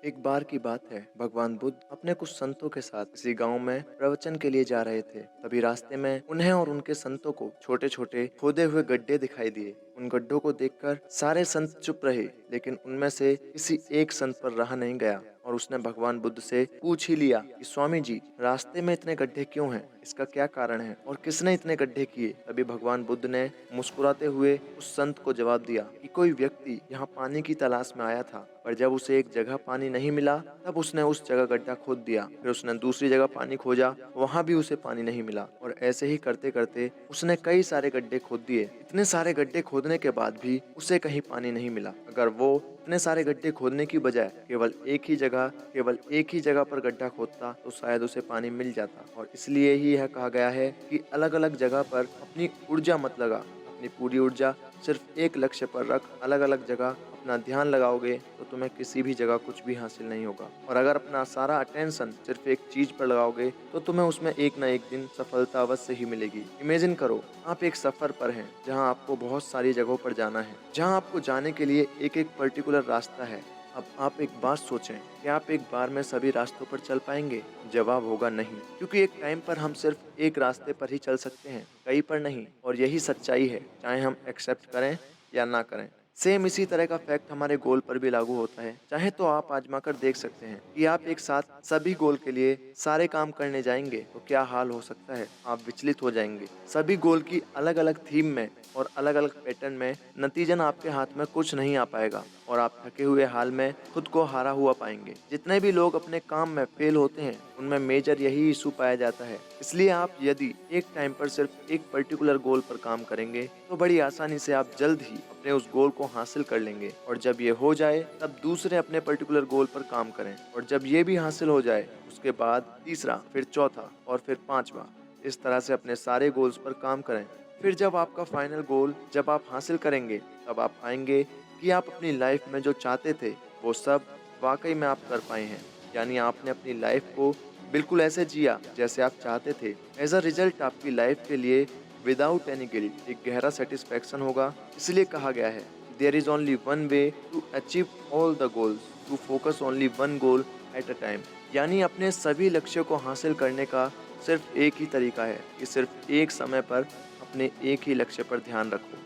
एक बार की बात है, भगवान बुद्ध अपने कुछ संतों के साथ किसी गांव में प्रवचन के लिए जा रहे थे। तभी रास्ते में उन्हें और उनके संतों को छोटे छोटे खोदे हुए गड्ढे दिखाई दिए। उन गड्ढों को देखकर सारे संत चुप रहे, लेकिन उनमें से किसी एक संत पर रहा नहीं गया और उसने भगवान बुद्ध से पूछ ही लिया कि स्वामी जी, रास्ते में इतने गड्ढे क्यों हैं? इसका क्या कारण है और किसने इतने गड्ढे किए? तभी भगवान बुद्ध ने मुस्कुराते हुए उस संत को जवाब दिया कि कोई व्यक्ति यहाँ पानी की तलाश में आया था, पर जब उसे एक जगह पानी नहीं मिला तब उसने उस जगह गड्ढा खोद दिया। फिर उसने दूसरी जगह पानी खोजा, वहां भी उसे पानी नहीं मिला और ऐसे ही करते करते उसने कई सारे गड्ढे खोद दिए। इतने सारे गड्ढे खोदने के बाद भी उसे कहीं पानी नहीं मिला। अगर वो इतने सारे गड्ढे खोदने की बजाय केवल एक ही जगह पर गड्ढा खोदता तो शायद उसे पानी मिल जाता। और इसलिए ही यह कहा गया है कि अलग अलग जगह पर अपनी ऊर्जा मत लगा, अपनी पूरी ऊर्जा सिर्फ एक लक्ष्य पर रख। अलग अलग जगह अपना ध्यान लगाओगे तो तुम्हें किसी भी जगह कुछ भी हासिल नहीं होगा। और अगर अपना सारा अटेंशन सिर्फ एक चीज पर लगाओगे तो तुम्हें उसमें एक ना एक दिन सफलता अवश्य ही मिलेगी। इमेजिन करो, आप एक सफर पर हैं जहां आपको बहुत सारी जगहों पर जाना है, जहां आपको जाने के लिए एक एक पर्टिकुलर रास्ता है। अब आप एक बात सोचें कि आप एक बार में सभी रास्तों पर चल पाएंगे? जवाब होगा नहीं, क्योंकि एक टाइम पर हम सिर्फ एक रास्ते पर ही चल सकते हैं, कई पर नहीं। और यही सच्चाई है, चाहे हम एक्सेप्ट करें या ना करें। सेम इसी तरह का फैक्ट हमारे गोल पर भी लागू होता है। चाहे तो आप आजमा कर देख सकते हैं कि आप एक साथ सभी गोल के लिए सारे काम करने जाएंगे तो क्या हाल हो सकता है। आप विचलित हो जाएंगे। सभी गोल की अलग अलग थीम में और अलग अलग पैटर्न में नतीजन आपके हाथ में कुछ नहीं आ पाएगा और आप थके हुए हाल में खुद को हारा हुआ पाएंगे। जितने भी लोग अपने काम में फेल होते हैं उनमें मेजर यही इशू पाया जाता है। इसलिए आप यदि एक टाइम पर सिर्फ एक पर्टिकुलर गोल पर काम करेंगे तो बड़ी आसानी से आप जल्द ही अपने उस गोल को हासिल कर लेंगे। और जब ये हो जाए तब दूसरे अपने पर्टिकुलर गोल पर काम करें, और जब ये भी हासिल हो जाए उसके बाद तीसरा, फिर चौथा और फिर पांचवा। इस तरह से अपने सारे गोल्स पर काम करें। फिर जब आपका फाइनल गोल जब आप हासिल करेंगे तब आप पाएंगे कि आप अपनी लाइफ में जो चाहते थे वो सब वाकई में आप कर पाए हैं। यानी आपने अपनी लाइफ को बिल्कुल ऐसे जिया जैसे आप चाहते थे। एज अ रिजल्ट आपकी लाइफ के लिए विदाउट एनी गिल्ट एक गहरा सेटिस्फैक्शन होगा। इसलिए कहा गया है, there is only one way to achieve all the goals, to focus only one goal at a time. यानी अपने सभी लक्ष्यों को हासिल करने का सिर्फ एक ही तरीका है कि सिर्फ एक समय पर अपने एक ही लक्ष्य पर ध्यान रखो।